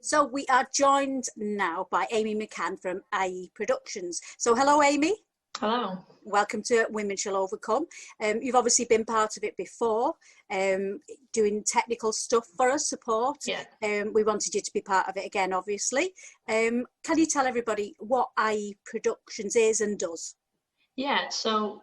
So we are joined now by Amy McCann from IE Productions. So hello, Amy. Hello. Welcome to Women Shall Overcome. You've obviously been part of it before, doing technical stuff for us, support. Yeah. We wanted you to be part of it again, obviously. Can you tell everybody what IE Productions is and does? Yeah, so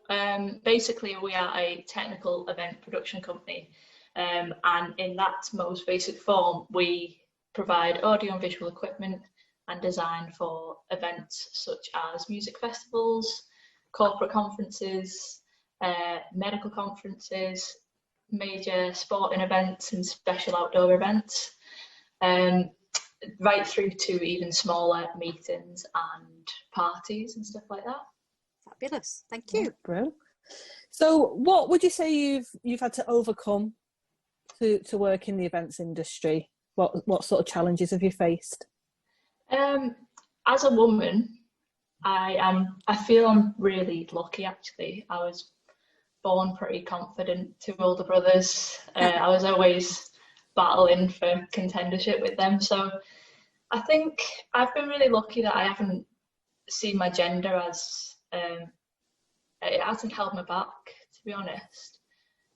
basically we are a technical event production company, and in that most basic form we provide audio and visual equipment and design for events such as music festivals, corporate conferences, medical conferences, major sporting events and special outdoor events, right through to even smaller meetings and parties and stuff like that. Fabulous, thank you. Bro. So what would you say you've had to overcome to work in the events industry? What sort of challenges have you faced? As a woman, I feel I'm really lucky actually. I was born pretty confident, two older brothers. I was always battling for contendership with them. So I think I've been really lucky that I haven't seen my gender as, it hasn't held me back, to be honest.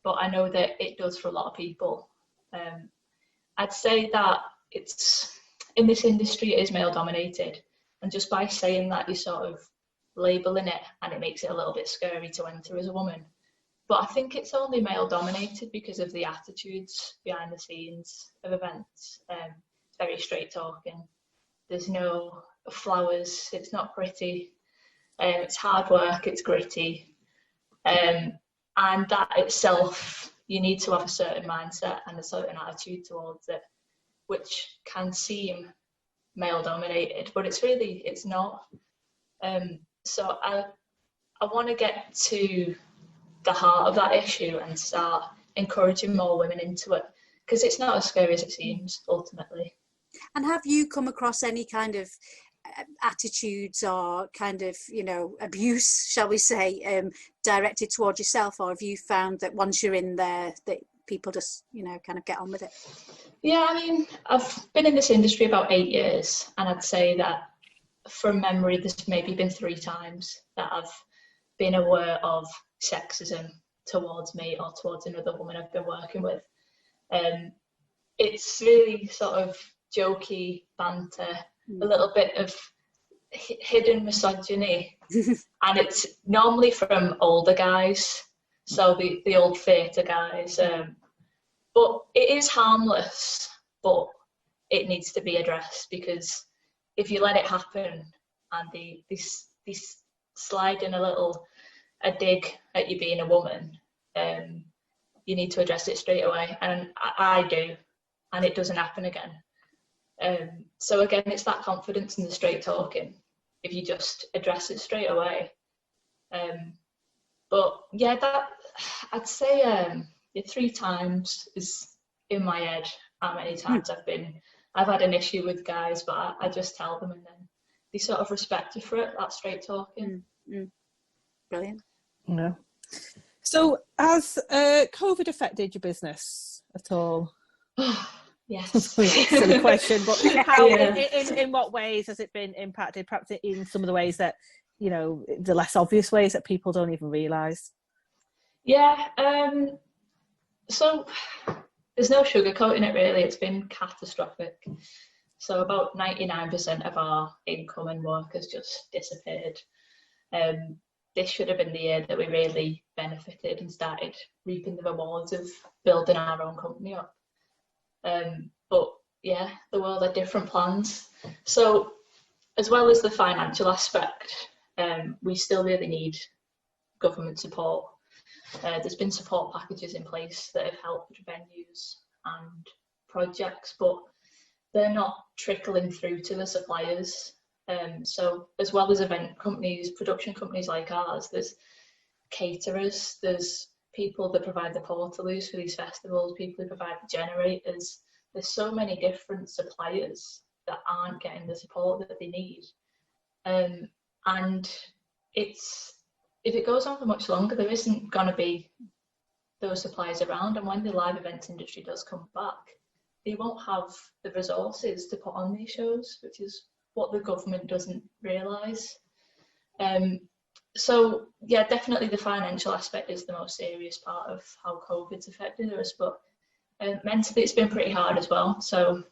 But I know that it does for a lot of people. I'd say that it's, in this industry it is male dominated. And just by saying that, you're sort of labelling it and it makes it a little bit scary to enter as a woman. But I think it's only male dominated because of the attitudes behind the scenes of events. It's very straight talking. There's no flowers, it's not pretty. It's hard work, it's gritty. And that itself, you need to have a certain mindset and a certain attitude towards it, which can seem male dominated, but it's not. So I want to get to the heart of that issue and start encouraging more women into it, because it's not as scary as it seems ultimately. And have you come across any kind of attitudes or kind of, abuse, shall we say, directed towards yourself, or have you found that once you're in there that people just, kind of get on with it? Yeah, I mean, I've been in this industry about 8 years, and I'd say that from memory, there's maybe been 3 times that I've been aware of sexism towards me or towards another woman I've been working with. It's really sort of jokey banter, a little bit of hidden misogyny, and it's normally from older guys, so the old theatre guys. But it is harmless, but it needs to be addressed, because if you let it happen and they slide in a dig at you being a woman, you need to address it straight away. And I do, and it doesn't happen again. So again, it's that confidence and the straight talking, if you just address it straight away. But yeah, that I'd say 3 times is in my head how many times I've had an issue with guys, but I just tell them, and then they sort of respect you for it, that straight talking. Brilliant. Yeah. So has COVID affected your business at all? Yes. Silly question, but how, Yeah. in what ways has it been impacted? Perhaps in some of the ways that, the less obvious ways that people don't even realise. Yeah. So there's no sugarcoating it really. It's been catastrophic. So about 99% of our income and work has just disappeared. This should have been the year that we really benefited and started reaping the rewards of building our own company up. But yeah, the world had different plans. So as well as the financial aspect, we still really need government support. There's been support packages in place that have helped venues and projects, but they're not trickling through to the suppliers. So as well as event companies, production companies like ours, there's caterers, there's people that provide the portaloos for these festivals, people who provide the generators. There's so many different suppliers that aren't getting the support that they need. And if it goes on for much longer, there isn't going to be those suppliers around. And when the live events industry does come back, they won't have the resources to put on these shows, which is what the government doesn't realise. So yeah, definitely the financial aspect is the most serious part of how COVID's affected us, but mentally it's been pretty hard as well. So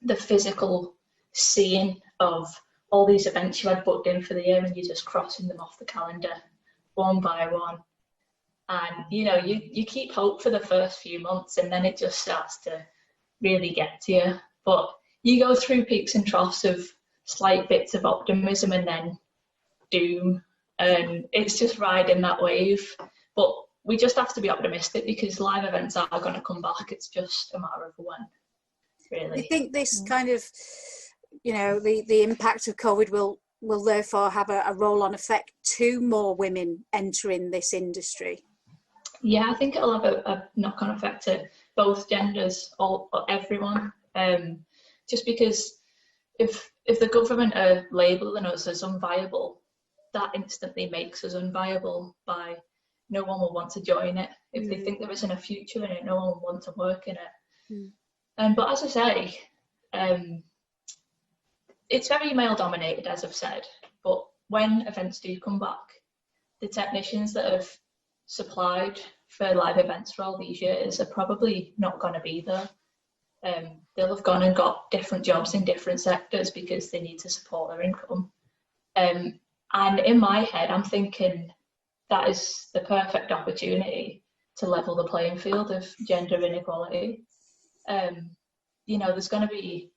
the physical seeing of all these events you had booked in for the year and you're just crossing them off the calendar one by one. And you keep hope for the first few months, and then it just starts to really get to you. But you go through peaks and troughs of slight bits of optimism and then doom. And it's just riding that wave. But we just have to be optimistic because live events are going to come back. It's just a matter of when, really. Do you think this kind of, the impact of COVID will therefore have a roll-on effect to more women entering this industry? Yeah, I think it'll have a knock-on effect to both genders, everyone. Just because if the government are labelling us as unviable, that instantly makes us unviable. By no one will want to join it. If they think there isn't a future in it, no one will want to work in it. But as I say, it's very male dominated, as I've said, but when events do come back, the technicians that have supplied for live events for all these years are probably not going to be there. They'll have gone and got different jobs in different sectors because they need to support their income. And in my head, I'm thinking that is the perfect opportunity to level the playing field of gender inequality. There's going to be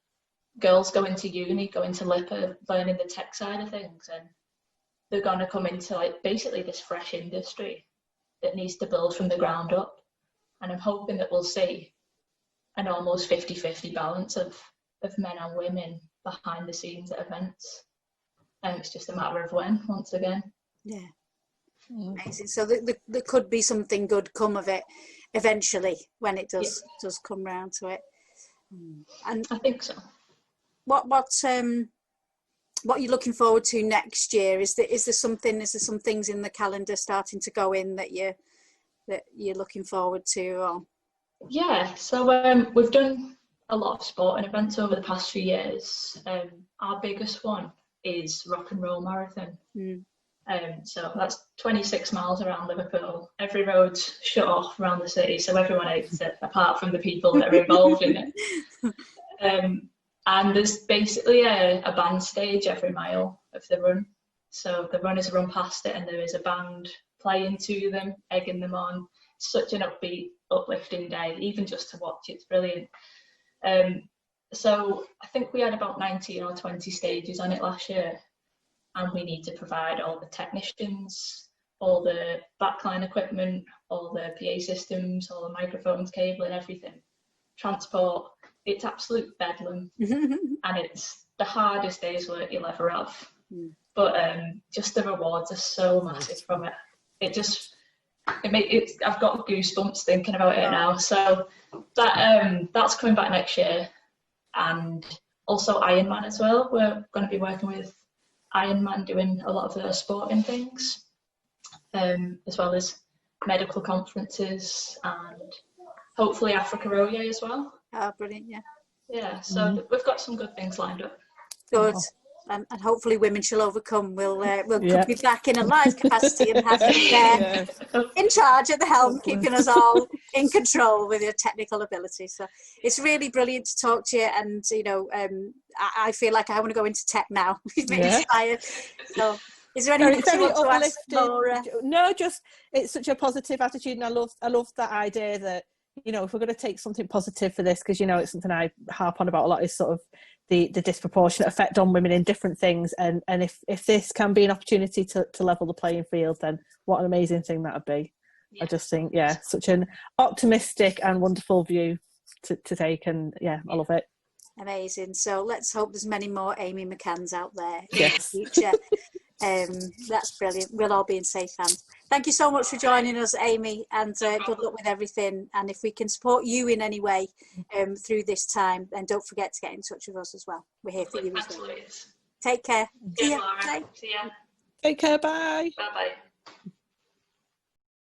girls going to uni, going to LIPA, learning the tech side of things, and they're going to come into basically this fresh industry that needs to build from the ground up. And I'm hoping that we'll see an almost 50-50 balance of men and women behind the scenes at events. And it's just a matter of when, once again. Yeah. Amazing. So there could be something good come of it eventually when it does come round to it. And I think so. What are you looking forward to next year? Is there some things in the calendar starting to go in that you're looking forward to? Or? Yeah. So we've done a lot of sporting events over the past few years. Our biggest one is Rock and Roll Marathon. So that's 26 miles around Liverpool. Every road's shut off around the city, so everyone hates it, apart from the people that are involved in it. And there's basically a band stage every mile of the run. So the runners run past it and there is a band playing to them, egging them on. It's such an upbeat, uplifting day, even just to watch, it's brilliant. So I think we had about 19 or 20 stages on it last year, and we need to provide all the technicians, all the backline equipment, all the PA systems, all the microphones, cable and everything. Transport, it's absolute bedlam. And it's the hardest day's work you'll ever have. But just the rewards are so massive from it. I've got goosebumps thinking about it now. So that's coming back next year. And also Ironman as well. We're going to be working with Ironman doing a lot of their sporting things, as well as medical conferences and hopefully Africa Roye as well. Oh, brilliant, yeah. Yeah, so we've got some good things lined up. Good. And hopefully Women Shall Overcome will be back in a live capacity and have you there in charge at the helm, keeping us all in control with your technical ability. So it's really brilliant to talk to you, and I feel like I want to go into tech now. We've been inspired. So is there anything you want to ask Laura? No, just it's such a positive attitude, and I love that idea that if we're going to take something positive for this, because it's something I harp on about a lot, is sort of the disproportionate effect on women in different things, and if this can be an opportunity to level the playing field, then what an amazing thing that would be. I just think such an optimistic and wonderful view to take, and I love it. Amazing. So let's hope there's many more Amy McCanns out there in the future. That's brilliant. We'll all be in safe hands. Thank you so much for joining us, Amy, and good luck with everything. And if we can support you in any way through this time, then don't forget to get in touch with us as well. We're here for you as well. Take care. See ya. Bye. See ya. Take care. Bye. Bye-bye.